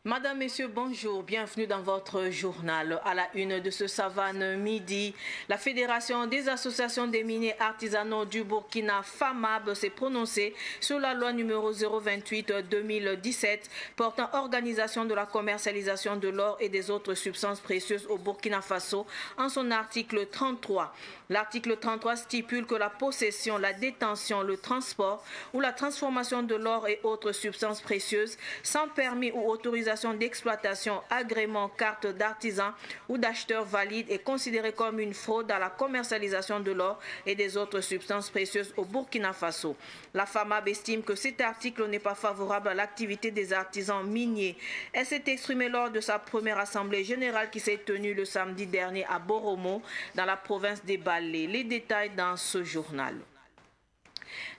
Madame, Messieurs, bonjour. Bienvenue dans votre journal. À la une de ce Savane midi, la Fédération des associations des miniers artisanaux du Burkina, FAMAB, s'est prononcée sur la loi numéro 028-2017 portant organisation de la commercialisation de l'or et des autres substances précieuses au Burkina Faso en son article 33. L'article 33 stipule que la possession, la détention, le transport ou la transformation de l'or et autres substances précieuses sans permis ou autorisation d'exploitation, agrément, carte d'artisan ou d'acheteur valide est considérée comme une fraude à la commercialisation de l'or et des autres substances précieuses au Burkina Faso. La FAMAB estime que cet article n'est pas favorable à l'activité des artisans miniers. Elle s'est exprimée lors de sa première assemblée générale qui s'est tenue le samedi dernier à Boromo, dans la province des Balé. Les détails dans ce journal.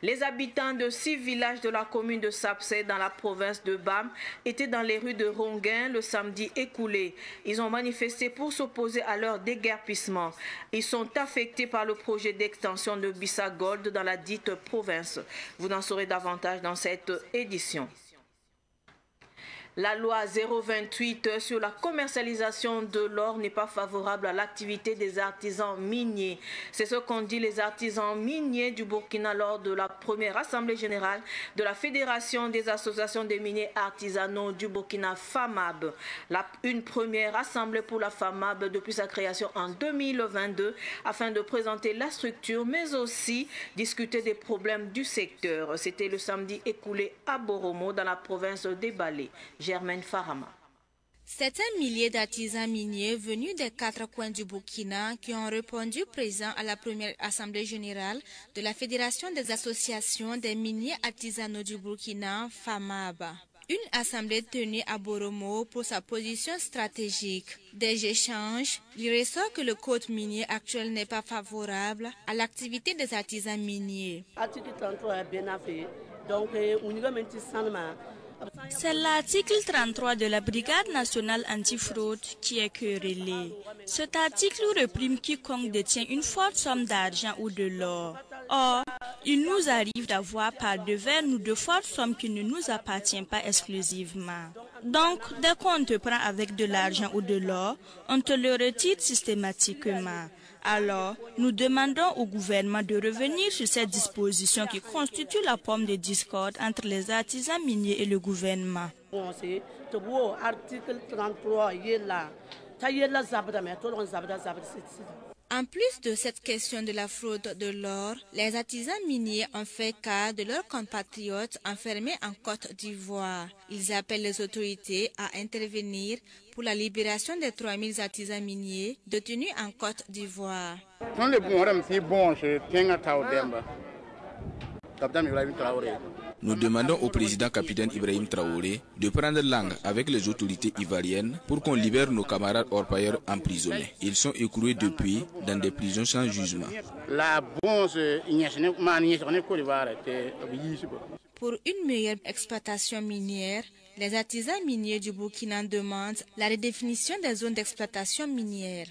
Les habitants de 6 villages de la commune de Sapsé dans la province de Bam étaient dans les rues de Ronguin le samedi écoulé. Ils ont manifesté pour s'opposer à leur déguerpissement. Ils sont affectés par le projet d'extension de Bissa Gold dans la dite province. Vous en saurez davantage dans cette édition. La loi 028 sur la commercialisation de l'or n'est pas favorable à l'activité des artisans miniers. C'est ce qu'ont dit les artisans miniers du Burkina lors de la première assemblée générale de la Fédération des associations des miniers artisanaux du Burkina, FAMAB. Une première assemblée pour la FAMAB depuis sa création en 2022 afin de présenter la structure mais aussi discuter des problèmes du secteur. C'était le samedi écoulé à Boromo dans la province des Balé. Germaine Farama. C'est un millier d'artisans miniers venus des 4 coins du Burkina qui ont répondu présents à la première assemblée générale de la Fédération des associations des miniers artisanaux du Burkina, FAMAB. Une assemblée tenue à Boromo pour sa position stratégique. Des échanges, il ressort que le code minier actuel n'est pas favorable à l'activité des artisans miniers. L'article 33 est bien fait, donc c'est l'article 33 de la Brigade nationale antifraude qui est querellé. Cet article réprime quiconque détient une forte somme d'argent ou de l'or. Or, il nous arrive d'avoir par devers nous de fortes sommes qui ne nous appartiennent pas exclusivement. Donc, dès qu'on te prend avec de l'argent ou de l'or, on te le retire systématiquement. Alors, nous demandons au gouvernement de revenir sur cette disposition qui constitue la pomme de discorde entre les artisans miniers et le gouvernement. En plus de cette question de la fraude de l'or, les artisans miniers ont fait cas de leurs compatriotes enfermés en Côte d'Ivoire. Ils appellent les autorités à intervenir pour la libération des 3000 artisans miniers détenus en Côte d'Ivoire. Nous demandons au président capitaine Ibrahim Traoré de prendre langue avec les autorités ivoiriennes pour qu'on libère nos camarades orpailleurs emprisonnés. Ils sont écroués depuis dans des prisons sans jugement. Pour une meilleure exploitation minière, les artisans miniers du Burkina demandent la redéfinition des zones d'exploitation minière.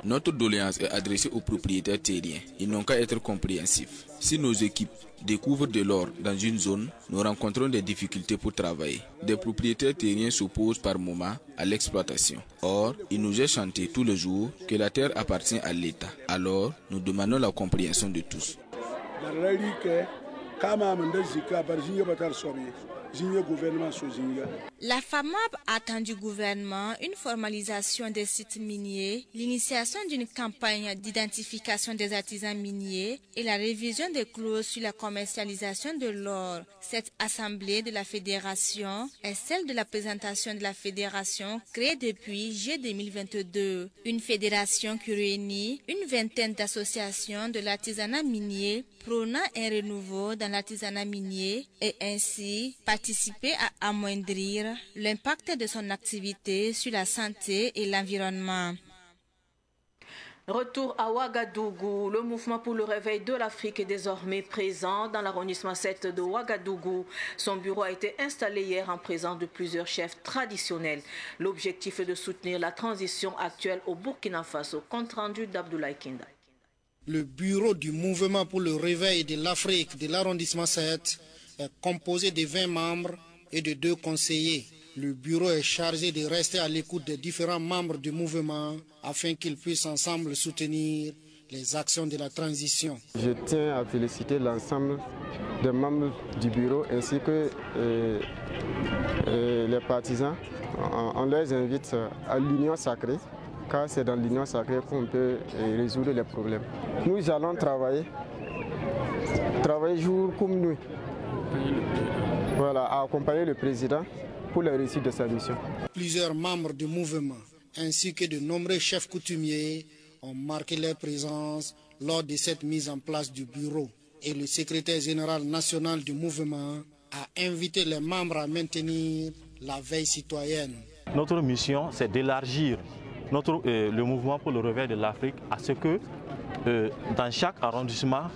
Notre doléance est adressée aux propriétaires terriens. Ils n'ont qu'à être compréhensifs. Si nos équipes découvrent de l'or dans une zone, nous rencontrons des difficultés pour travailler. Des propriétaires terriens s'opposent par moments à l'exploitation. Or, il nous est chanté tous les jours que la terre appartient à l'État. Alors, nous demandons la compréhension de tous. La FAMAB attend du gouvernement une formalisation des sites miniers, l'initiation d'une campagne d'identification des artisans miniers et la révision des clauses sur la commercialisation de l'or. Cette assemblée de la fédération est celle de la présentation de la fédération créée depuis juillet 2022. Une fédération qui réunit une vingtaine d'associations de l'artisanat minier prônant un renouveau dans l'artisanat minier et ainsi participer à amoindrir l'impact de son activité sur la santé et l'environnement. Retour à Ouagadougou. Le mouvement pour le réveil de l'Afrique est désormais présent dans l'arrondissement 7 de Ouagadougou. Son bureau a été installé hier en présence de plusieurs chefs traditionnels. L'objectif est de soutenir la transition actuelle au Burkina Faso. Compte rendu d'Abdoulaye Kinda. Le bureau du mouvement pour le réveil de l'Afrique de l'arrondissement 7 est composé de 20 membres et de 2 conseillers. Le bureau est chargé de rester à l'écoute des différents membres du mouvement afin qu'ils puissent ensemble soutenir les actions de la transition. Je tiens à féliciter l'ensemble des membres du bureau ainsi que les partisans. On les invite à l'union sacrée, car c'est dans l'union sacrée qu'on peut résoudre les problèmes. Nous allons travailler jour comme nuit, voilà, à accompagner le président pour la réussite de sa mission. Plusieurs membres du mouvement ainsi que de nombreux chefs coutumiers ont marqué leur présence lors de cette mise en place du bureau. Et le secrétaire général national du mouvement a invité les membres à maintenir la veille citoyenne. Notre mission, c'est d'élargir le mouvement pour le réveil de l'Afrique à ce que dans chaque arrondissement,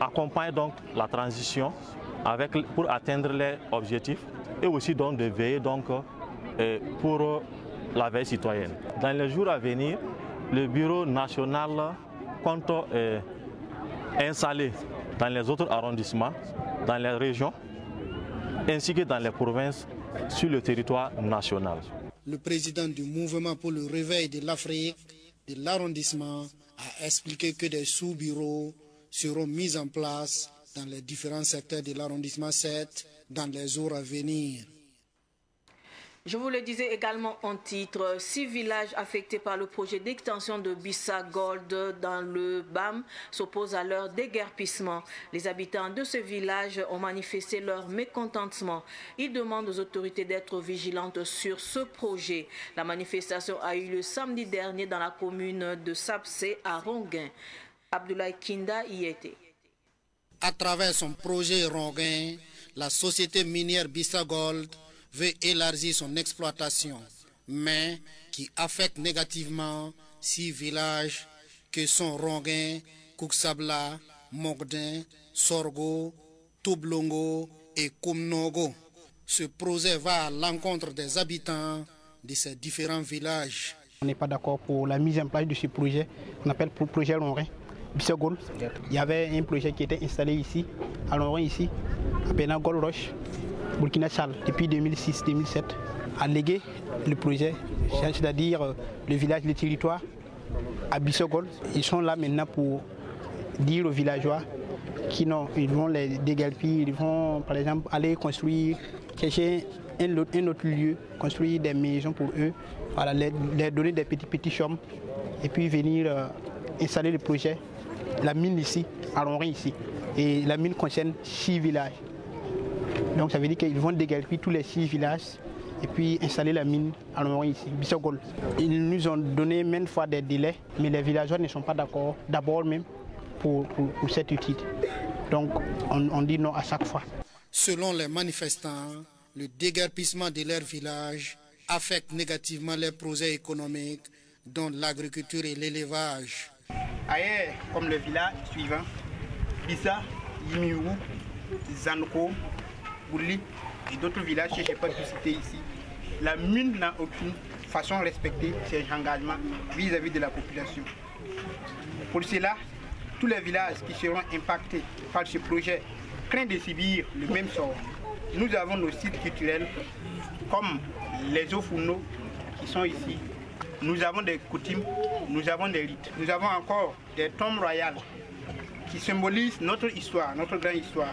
accompagne donc la transition pour atteindre les objectifs et aussi donc de veiller pour la veille citoyenne. Dans les jours à venir, le bureau national compte installer dans les autres arrondissements, dans les régions, ainsi que dans les provinces sur le territoire national. Le président du mouvement pour le réveil de l'Afrique de l'arrondissement a expliqué que des sous-bureaux seront mis en place dans les différents secteurs de l'arrondissement 7 dans les jours à venir. Je vous le disais également en titre, 6 villages affectés par le projet d'extension de Bissa Gold dans le BAM s'opposent à leur déguerpissement. Les habitants de ce village ont manifesté leur mécontentement. Ils demandent aux autorités d'être vigilantes sur ce projet. La manifestation a eu lieu samedi dernier dans la commune de Sapsé à Ronguin. Abdoulaye Kinda y était. À travers son projet Ronguin, la société minière Bissa Gold veut élargir son exploitation, mais qui affecte négativement 6 villages que sont Ronguin, Kuksabla, Mogdin, Sorgo, Toublongo et Koumnogo. Ce projet va à l'encontre des habitants de ces différents villages. On n'est pas d'accord pour la mise en place de ce projet, on appelle pour projet Ronguin. Bissa Gold. Il y avait un projet qui était installé ici, à Ronguin ici, à Pena Gold Roche. Burkina Chal, depuis 2006-2007, a légué le projet, c'est-à-dire le village, le territoire, à Bissa Gold. Ils sont là maintenant pour dire aux villageois qu'ils vont les déguerpir, ils vont par exemple aller construire, chercher un autre lieu, construire des maisons pour eux, voilà, leur donner des petits chambres et puis venir installer le projet, la mine ici, à Ronguin ici. Et la mine concerne 6 villages. Donc ça veut dire qu'ils vont déguerpir tous les 6 villages et puis installer la mine à Ronguin ici, Bissa Gold. Ils nous ont donné maintes fois des délais, mais les villageois ne sont pas d'accord, d'abord même, pour cette étude. Donc on dit non à chaque fois. Selon les manifestants, le déguerpissement de leur village affecte négativement leurs projets économiques, dont l'agriculture et l'élevage. Ailleurs, comme le village suivant, Bissa, Yimiou, Zanoko, Bouli et d'autres villages que je n'ai pas pu citer ici, la mine n'a aucune façon respecté ses engagements vis-à-vis de la population. Pour cela, tous les villages qui seront impactés par ce projet craignent de subir le même sort. Nous avons nos sites culturels comme les Ofuno qui sont ici. Nous avons des coutumes, nous avons des rites. Nous avons encore des tombes royales qui symbolisent notre histoire, notre grande histoire.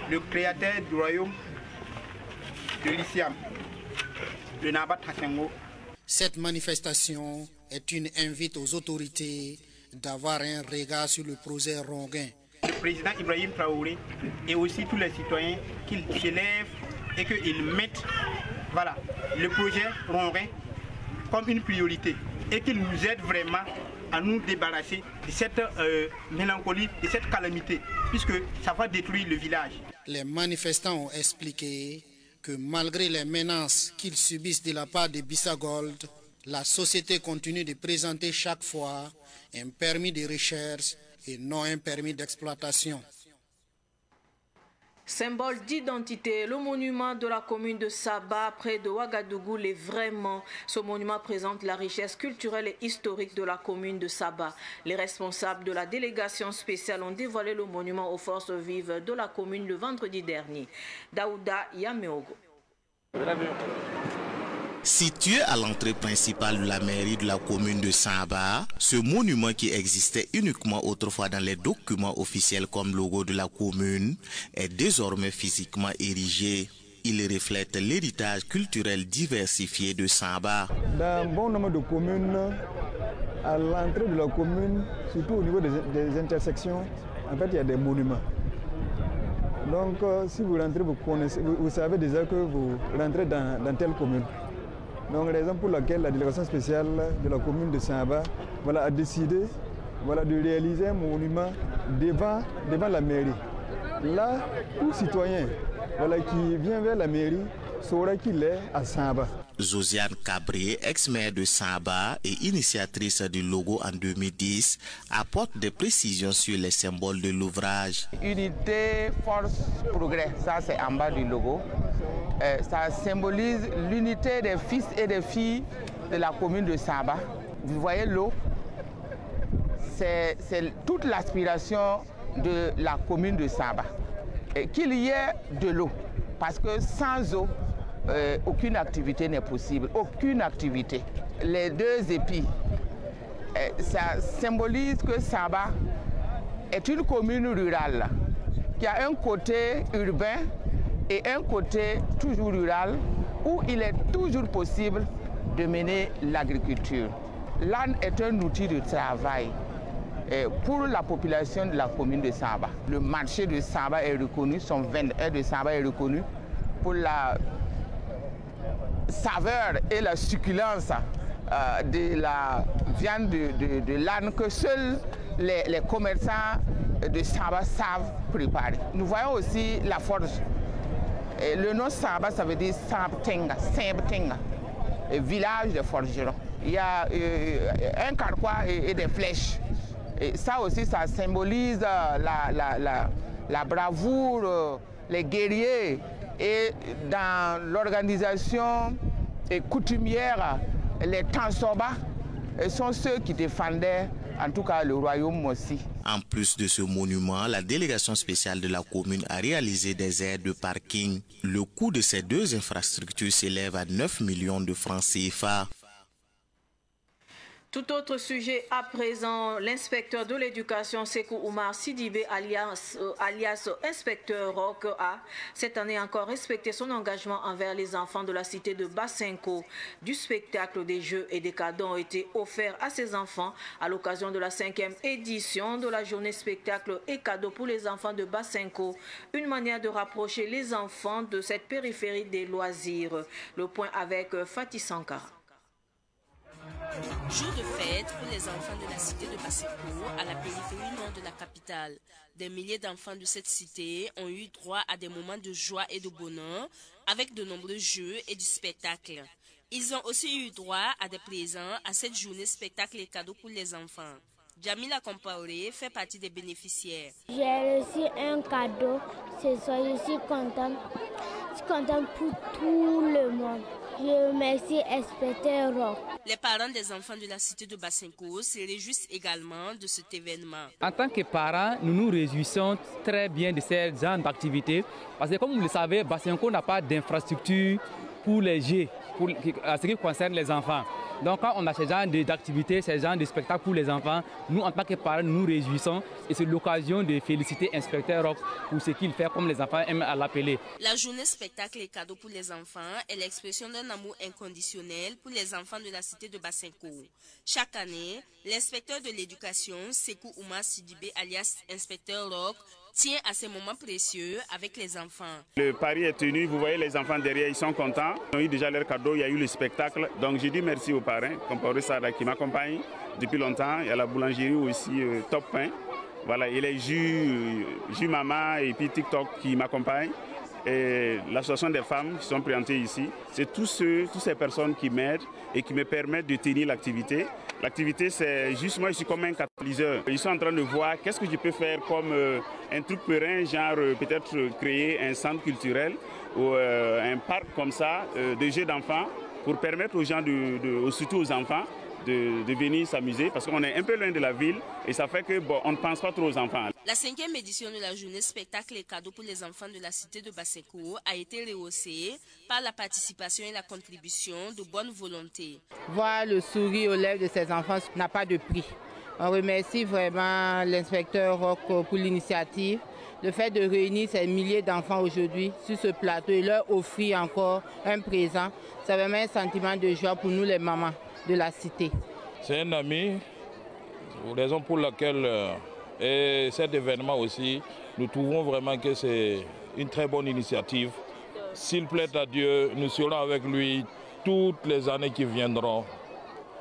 Le créateur du royaume de l'Issiam, le Nabat Hassengo. Cette manifestation est une invite aux autorités d'avoir un regard sur le projet Ronguin. Le président Ibrahim Traoré et aussi tous les citoyens qu'ils s'élèvent et qu'ils mettent le projet Ronguin comme une priorité et qu'ils nous aident vraiment à nous débarrasser de cette mélancolie, de cette calamité, puisque ça va détruire le village. Les manifestants ont expliqué que malgré les menaces qu'ils subissent de la part de Bissa Gold, la société continue de présenter chaque fois un permis de recherche et non un permis d'exploitation. Symbole d'identité, le monument de la commune de Saba, près de Ouagadougou, l'est vraiment. Ce monument présente la richesse culturelle et historique de la commune de Saba. Les responsables de la délégation spéciale ont dévoilé le monument aux forces vives de la commune le vendredi dernier. Daouda Yameogo. Situé à l'entrée principale de la mairie de la commune de Saba, ce monument qui existait uniquement autrefois dans les documents officiels comme logo de la commune est désormais physiquement érigé. Il reflète l'héritage culturel diversifié de Saba. Dans bon nombre de communes, à l'entrée de la commune, surtout au niveau des intersections, en fait, il y a des monuments. Donc, si vous rentrez, vous savez déjà que vous rentrez dans telle commune. Donc, raison pour laquelle la délégation spéciale de la commune de Saba a décidé de réaliser un monument devant la mairie. Là, tout citoyen qui vient vers la mairie saura qu'il est à Saba. Josiane Cabré, ex-maire de Saba et initiatrice du logo en 2010, apporte des précisions sur les symboles de l'ouvrage. Unité, force, progrès, ça c'est en bas du logo. Ça symbolise l'unité des fils et des filles de la commune de Saba. Vous voyez l'eau, c'est toute l'aspiration de la commune de Saba. Qu'il y ait de l'eau, parce que sans eau, aucune activité n'est possible, aucune activité. Les deux épis, ça symbolise que Saba est une commune rurale qui a un côté urbain et un côté toujours rural où il est toujours possible de mener l'agriculture. L'âne est un outil de travail pour la population de la commune de Saba. Le marché de Saba est reconnu, son vendeur de Saba est reconnu pour la saveur et la succulence de la viande de l'âne que seuls les commerçants de Saba savent préparer. Nous voyons aussi la forge. Le nom Saba, ça veut dire Sabtenga, village de forgerons. Il y a un carquois et des flèches. Et ça aussi, ça symbolise la bravoure, les guerriers. Et dans l'organisation coutumière, les Tansoba sont ceux qui défendaient en tout cas le royaume aussi. En plus de ce monument, la délégation spéciale de la commune a réalisé des aires de parking. Le coût de ces deux infrastructures s'élève à 9 millions de francs CFA. Tout autre sujet à présent, l'inspecteur de l'éducation Sekou Oumar Sidibé alias inspecteur Rock a cette année encore respecté son engagement envers les enfants de la cité de Bassenko. Du spectacle, des jeux et des cadeaux ont été offerts à ces enfants à l'occasion de la 5e édition de la journée spectacle et cadeaux pour les enfants de Bassenko. Une manière de rapprocher les enfants de cette périphérie des loisirs. Le point avec Fatih Sankara. Jour de fête pour les enfants de la cité de Bassenko, à la périphérie nord de la capitale. Des milliers d'enfants de cette cité ont eu droit à des moments de joie et de bonheur avec de nombreux jeux et du spectacle. Ils ont aussi eu droit à des présents à cette journée spectacle et cadeaux pour les enfants. Jamila Compaoré fait partie des bénéficiaires. J'ai reçu un cadeau ce soir, je suis contente. Je suis contente pour tout le monde. Je remercie inspecteur Rock. Les parents des enfants de la cité de Bassenko se réjouissent également de cet événement. En tant que parents, nous nous réjouissons très bien de ces genre d'activités parce que comme vous le savez, Bassenko n'a pas d'infrastructure pour les jeux, en ce qui concerne les enfants. Donc quand on a ce genre d'activités, ce genre de spectacles pour les enfants, nous en tant que parents, nous nous réjouissons et c'est l'occasion de féliciter inspecteur Rock pour ce qu'il fait comme les enfants aiment à l'appeler. La journée spectacle et cadeaux pour les enfants est l'expression d'un amour inconditionnel pour les enfants de la cité de Bassenko. Chaque année, l'inspecteur de l'éducation, Sekou Oumar Sidibé alias inspecteur Rock, tient à ces moments précieux avec les enfants. Le pari est tenu, vous voyez les enfants derrière, ils sont contents. Ils ont eu déjà leur cadeau, il y a eu le spectacle. Donc je dis merci aux parrains, Compaoré Sada qui m'accompagne depuis longtemps. Il y a la boulangerie aussi, Top Pain. Voilà, et les jus Maman et puis TikTok qui m'accompagnent. et l'association des femmes qui sont présentées ici. C'est toutes ces personnes qui m'aident et qui me permettent de tenir l'activité. L'activité, c'est juste moi, je suis comme un catalyseur. Je suis en train de voir qu'est-ce que je peux faire comme un truc périn, genre peut-être créer un centre culturel ou un parc comme ça de jeux d'enfants pour permettre aux gens, surtout aux enfants, de venir s'amuser parce qu'on est un peu loin de la ville et ça fait que on ne pense pas trop aux enfants. La 5e édition de la journée spectacle et cadeaux pour les enfants de la cité de Basseko a été rehaussée par la participation et la contribution de bonne volonté. Voir le sourire aux lèvres de ces enfants n'a pas de prix. On remercie vraiment l'inspecteur Roch pour l'initiative. Le fait de réunir ces milliers d'enfants aujourd'hui sur ce plateau et leur offrir encore un présent, c'est vraiment un sentiment de joie pour nous les mamans de la cité. C'est un ami, raison pour laquelle et cet événement aussi, nous trouvons vraiment que c'est une très bonne initiative. S'il plaît à Dieu, nous serons avec lui toutes les années qui viendront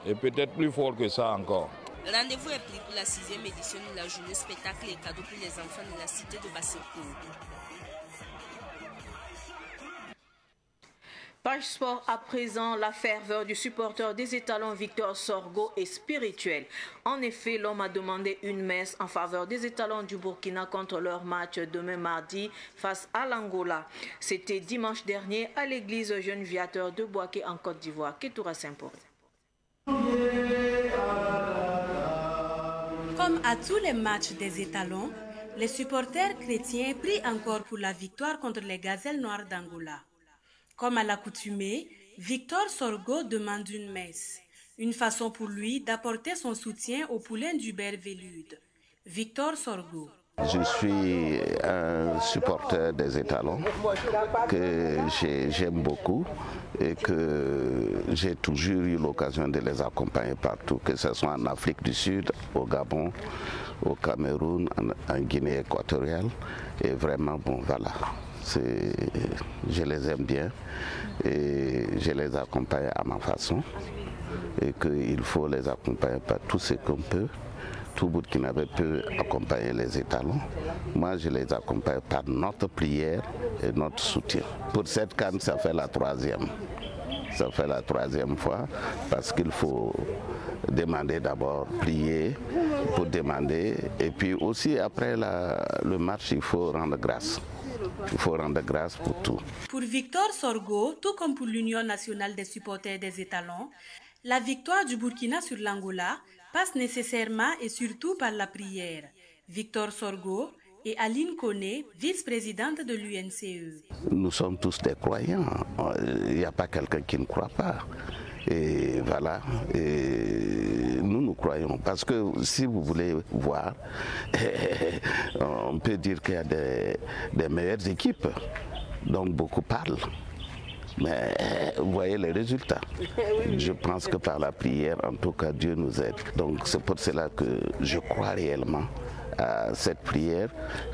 et peut-être plus fort que ça encore. Rendez-vous est pris pour la 6e édition de la journée spectacle et cadeaux pour les enfants de la cité de Basseko. Page sport à présent, la ferveur du supporter des étalons Victor Sorgo est spirituelle. En effet, l'homme a demandé une messe en faveur des étalons du Burkina contre leur match demain mardi face à l'Angola. C'était dimanche dernier à l'église Jeune Viateur de Boaké en Côte d'Ivoire. Ketoura s'impose. Comme à tous les matchs des étalons, les supporters chrétiens prient encore pour la victoire contre les gazelles noires d'Angola. Comme à l'accoutumée, Victor Sorgo demande une messe, une façon pour lui d'apporter son soutien au poulain d'Hubert Vélude. Victor Sorgo. Je suis un supporter des étalons que j'aime beaucoup et que j'ai toujours eu l'occasion de les accompagner partout, que ce soit en Afrique du Sud, au Gabon, au Cameroun, en Guinée équatoriale. Et vraiment, bon, voilà. Je les aime bien et je les accompagne à ma façon et qu'il faut les accompagner par tout ce qu'on peut. Tout Burkinabé peut accompagner les étalons. Moi, je les accompagne par notre prière et notre soutien. Pour cette CAN, ça fait la 3e. Ça fait la 3e fois parce qu'il faut demander d'abord, prier pour demander et puis aussi après le match, il faut rendre grâce. Il faut rendre grâce pour tout. Pour Victor Sorgo, tout comme pour l'Union nationale des supporters des étalons, la victoire du Burkina sur l'Angola passe nécessairement et surtout par la prière. Victor Sorgo et Aline Koné, vice-présidente de l'UNCE. Nous sommes tous des croyants. Il n'y a pas quelqu'un qui ne croit pas. Et voilà, et nous croyons, parce que si vous voulez voir, on peut dire qu'il y a des meilleures équipes, donc beaucoup parlent. Mais vous voyez les résultats. Je pense que par la prière, en tout cas, Dieu nous aide. Donc c'est pour cela que je crois réellement à cette prière,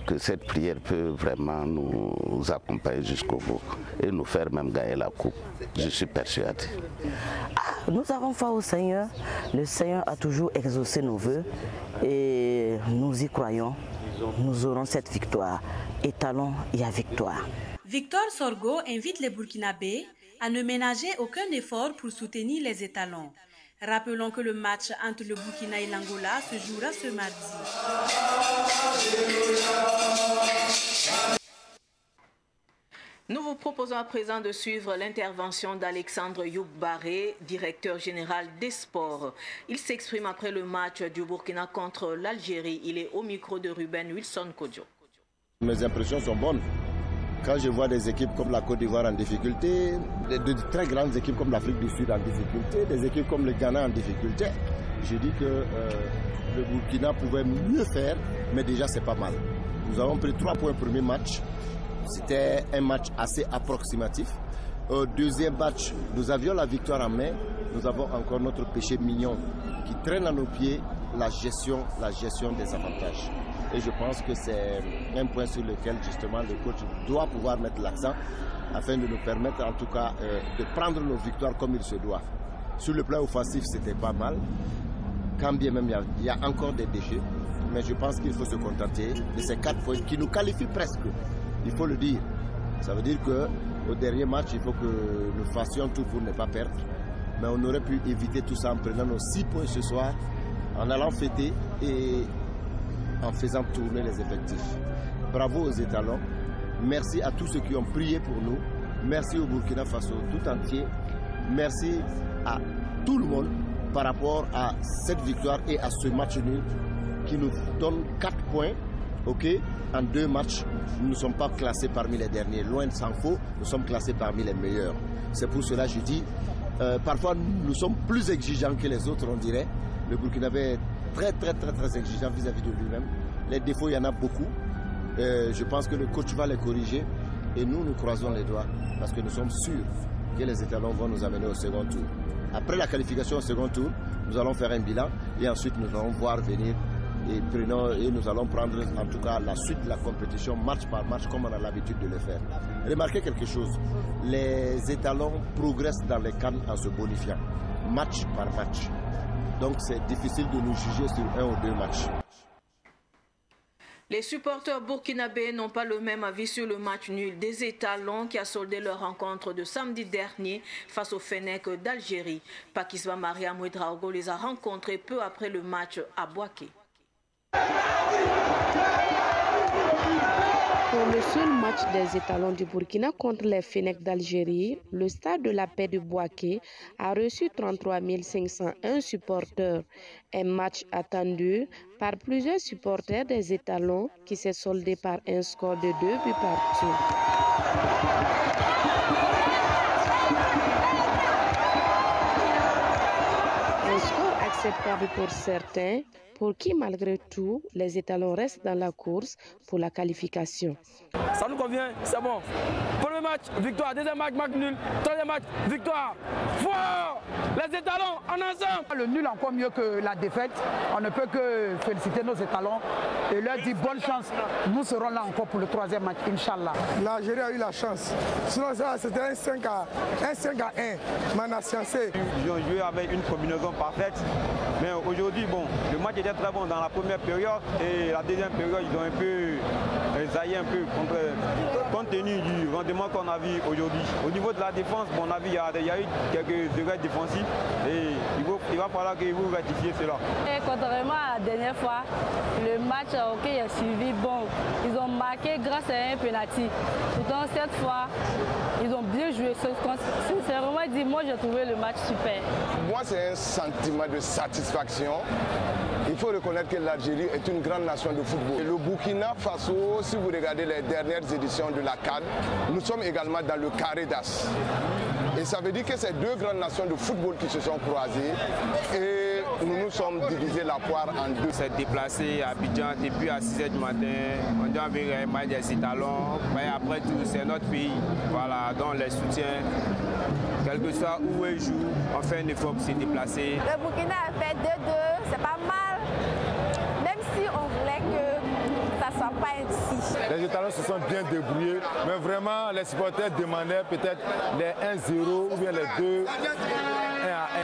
que cette prière peut vraiment nous accompagner jusqu'au bout et nous faire même gagner la coupe. Je suis persuadé. Nous avons foi au Seigneur. Le Seigneur a toujours exaucé nos vœux et nous y croyons. Nous aurons cette victoire. Étalons, il y a victoire. Victor Sorgo invite les Burkinabés à ne ménager aucun effort pour soutenir les étalons. Rappelons que le match entre le Burkina et l'Angola se jouera ce mardi. Nous vous proposons à présent de suivre l'intervention d'Alexandre Youkbaré, directeur général des sports. Il s'exprime après le match du Burkina contre l'Algérie. Il est au micro de Ruben Wilson Kodjo. Mes impressions sont bonnes. Quand je vois des équipes comme la Côte d'Ivoire en difficulté, de très grandes équipes comme l'Afrique du Sud en difficulté, des équipes comme le Ghana en difficulté, je dis que le Burkina pouvait mieux faire, mais déjà c'est pas mal. Nous avons pris 3 points au premier match. C'était un match assez approximatif. Au deuxième match, nous avions la victoire en main. Nous avons encore notre péché mignon qui traîne à nos pieds, la gestion des avantages. Et je pense que c'est un point sur lequel justement le coach doit pouvoir mettre l'accent afin de nous permettre en tout cas de prendre nos victoires comme il se doit. Sur le plan offensif, c'était pas mal. Quand bien même il y a encore des déchets, mais je pense qu'il faut se contenter de ces 4 points qui nous qualifient presque, il faut le dire. Ça veut dire qu'au dernier match, il faut que nous fassions tout pour ne pas perdre. Mais on aurait pu éviter tout ça en prenant nos 6 points ce soir, en allant fêter et en faisant tourner les effectifs. Bravo aux étalons. Merci à tous ceux qui ont prié pour nous. Merci au Burkina Faso tout entier. Merci à tout le monde par rapport à cette victoire et à ce match nul qui nous donne 4 points. Ok, en 2 matchs, nous ne sommes pas classés parmi les derniers. Loin de s'en faut, nous sommes classés parmi les meilleurs. C'est pour cela que je dis, parfois nous sommes plus exigeants que les autres, on dirait. Le Burkinabé est très exigeant vis-à-vis de lui-même. Les défauts, il y en a beaucoup. Je pense que le coach va les corriger. Et nous croisons les doigts parce que nous sommes sûrs que les étalons vont nous amener au second tour. Après la qualification au second tour, nous allons faire un bilan et ensuite nous allons voir venir et nous allons prendre en tout cas la suite de la compétition match par match comme on a l'habitude de le faire. Remarquez quelque chose, les étalons progressent dans les CAN en se bonifiant, match par match. Donc c'est difficile de nous juger sur 1 ou 2 matchs. Les supporters burkinabés n'ont pas le même avis sur le match nul des étalons qui a soldé leur rencontre de samedi dernier face au Fennec d'Algérie. Pakistan Maria Mouedraogo les a rencontrés peu après le match à Bouaké. Pour le seul match des étalons du Burkina contre les Fennec d'Algérie, le stade de la paix de Bouaké a reçu 33 501 supporters. Un match attendu par plusieurs supporters des étalons qui s'est soldé par un score de 2 buts partout. Un score acceptable pour certains, pour qui malgré tout, les étalons restent dans la course pour la qualification. Ça nous convient, c'est bon. Premier match, victoire. Deuxième match, match nul. Troisième match, victoire. Fort! Les étalons en ensemble. Le nul encore mieux que la défaite. On ne peut que féliciter nos étalons et leur dire bonne chance. Nous serons là encore pour le troisième match, Inch'Allah. L'Algérie a eu la chance. Sinon, c'était un 5 à 1, mais on a sciencé. Ils ont joué avec une combinaison parfaite. Mais aujourd'hui, bon, le match était très bon dans la première période et la deuxième période, ils ont un peu zaillé un peu compte tenu du rendement qu'on a vu aujourd'hui. Au niveau de la défense, bon, on a vu il y a eu quelques erreurs défensives et il va falloir que vous rectifiez cela. Et contrairement à la dernière fois, le match auquel il a suivi, bon, ils ont marqué grâce à un penalty. Pourtant, cette fois, ils ont bien joué. Sincèrement dit, moi j'ai trouvé le match super. Moi, c'est un sentiment de satisfaction. Il faut reconnaître que l'Algérie est une grande nation de football. Et le Burkina Faso, si vous regardez les dernières éditions de la CAN, nous sommes également dans le carré d'as. Et ça veut dire que c'est 2 grandes nations de football qui se sont croisées et nous nous sommes divisés la poire en 2. On s'est déplacé à Abidjan depuis à 6h du matin. On doit venir un match des étalons. Mais après tout, c'est notre pays. Voilà, donc les soutiens, quel que soit où ils jouent, on fait un effort pour se déplacer. Le Burkina a fait 2-2, c'est pas mal. Même si on voulait que ça ne soit pas ainsi. Les étalons se sont bien débrouillés, mais vraiment les supporters demandaient peut-être les 1-0 ou bien les 2.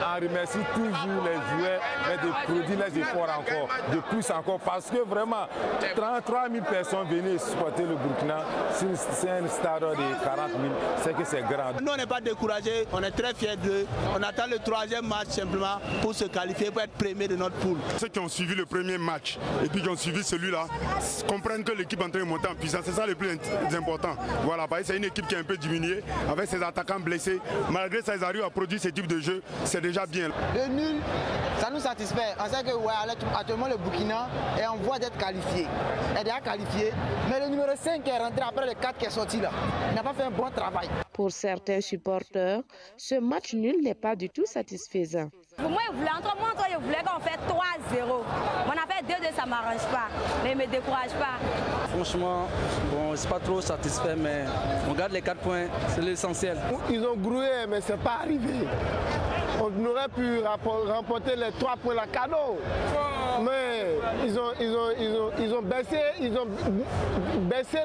On remercie toujours les joueurs, mais de produire les efforts encore, de plus encore, parce que vraiment 33 000 personnes venaient supporter le Burkina, c'est un stade de 40 000, c'est que c'est grand. Nous on n'est pas découragés, on est très fiers d'eux, on attend le 3e match simplement pour se qualifier, pour être premier de notre poule. Ceux qui ont suivi le premier match et puis qui ont suivi celui-là comprennent que l'équipe est en train de monter en puissance, c'est ça le plus important. Voilà, parce que c'est une équipe qui est un peu diminuée, avec ses attaquants blessés, malgré ça ils arrivent à produire ce type de jeu, c'est déjà bien. Le nul, ça nous satisfait. On sait que ouais, actuellement le Burkina est en voie d'être qualifié. Il est déjà qualifié. Mais le numéro 5 qui est rentré après le 4 qui est sorti là, il n'a pas fait un bon travail. Pour certains supporters, ce match nul n'est pas du tout satisfaisant. Moi, je voulais qu'on fasse 3-0. On a fait 2-2, ça ne m'arrange pas. Mais ne me décourage pas. Franchement, bon, je ne suis pas trop satisfait, mais on garde les 4 points, c'est l'essentiel. Ils ont grouillé, mais ce n'est pas arrivé. On aurait pu remporter les 3 points la cadeau. Mais ils ont baissé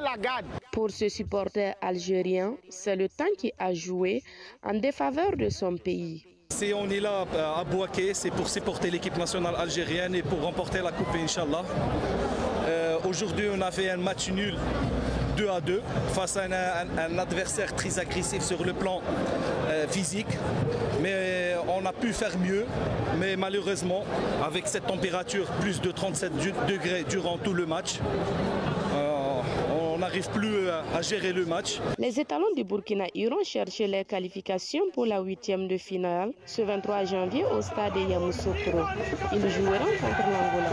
la garde. Pour ce supporter algérien, c'est le temps qui a joué en défaveur de son pays. Si on est là à Bouaké, c'est pour supporter l'équipe nationale algérienne et pour remporter la coupe, Inch'Allah. Aujourd'hui, on a fait un match nul 2-2 face à un adversaire très agressif sur le plan physique. Mais on a pu faire mieux. Mais malheureusement, avec cette température, plus de 37 degrés durant tout le match, on n'arrive plus à gérer le match. Les étalons du Burkina iront chercher les qualifications pour la 8e de finale ce 23 janvier au stade Yamoussoukro. Ils joueront contre l'Angola.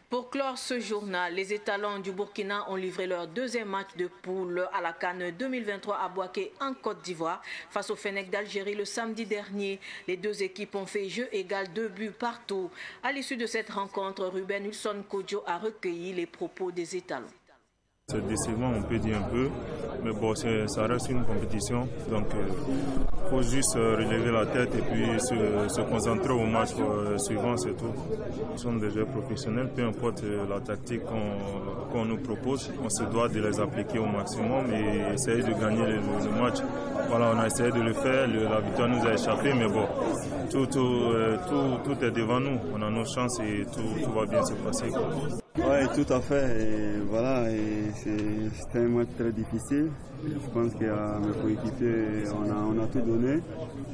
Pour clore ce journal, les étalons du Burkina ont livré leur deuxième match de poule à la CAN 2023 à Bouaké en Côte d'Ivoire face au Fennec d'Algérie le samedi dernier. Les deux équipes ont fait jeu égal 2 buts partout. À l'issue de cette rencontre, Ruben Wilson Kodjo a recueilli les propos des étalons. C'est décevant, on peut dire un peu, mais bon, ça reste une compétition, donc il faut juste relever la tête et puis se concentrer au match suivant, c'est tout. Nous sommes des joueurs professionnels, peu importe la tactique qu'on nous propose, on se doit de les appliquer au maximum et essayer de gagner le match. Voilà, on a essayé de le faire, la victoire nous a échappé, mais bon, tout est devant nous, on a nos chances et tout va bien se passer. Oui, tout à fait. Et voilà, c'était un match très difficile. Je pense qu'à mes coéquipiers, on a tout donné.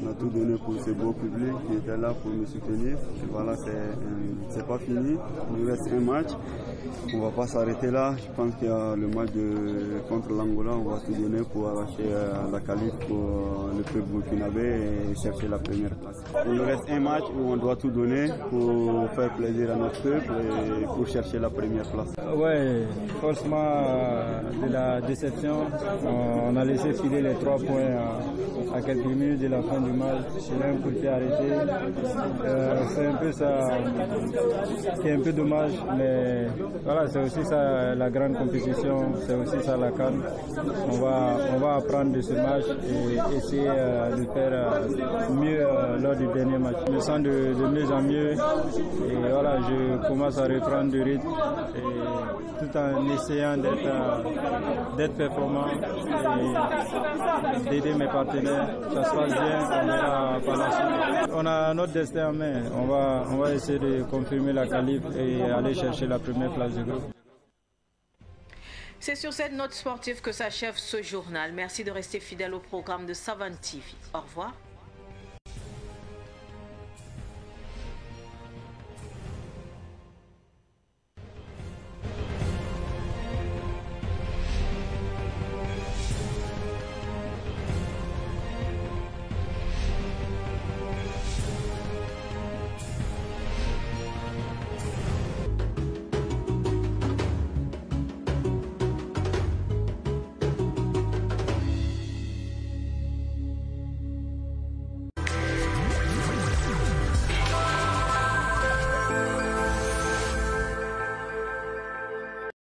On a tout donné pour ce beau public qui était là pour nous soutenir. Et voilà, c'est pas fini. Il nous reste un match. On ne va pas s'arrêter là. Je pense qu'il y a le match contre l'Angola. On va tout donner pour arracher la qualif pour le peuple burkinabé et chercher la première place. Il nous reste un match où on doit tout donner pour faire plaisir à notre peuple et pour chercher la première place. Oui, forcément de la déception. On a laissé filer les 3 points à quelques minutes de la fin du match. Il a un coup de pied arrêté. C'est un peu ça qui est un peu dommage, mais voilà, c'est aussi ça la grande compétition, c'est aussi ça la CAN. On va apprendre de ce match et essayer de faire mieux lors du dernier match. Je me sens de mieux en mieux et voilà, je commence à reprendre du rythme et tout en essayant d'être performant et d'aider mes partenaires. Ça se passe bien, on verra par la suite. On a notre destin en main, on va essayer de confirmer la qualif et aller chercher la première place du groupe. C'est sur cette note sportive que s'achève ce journal. Merci de rester fidèle au programme de Savane TV. Au revoir.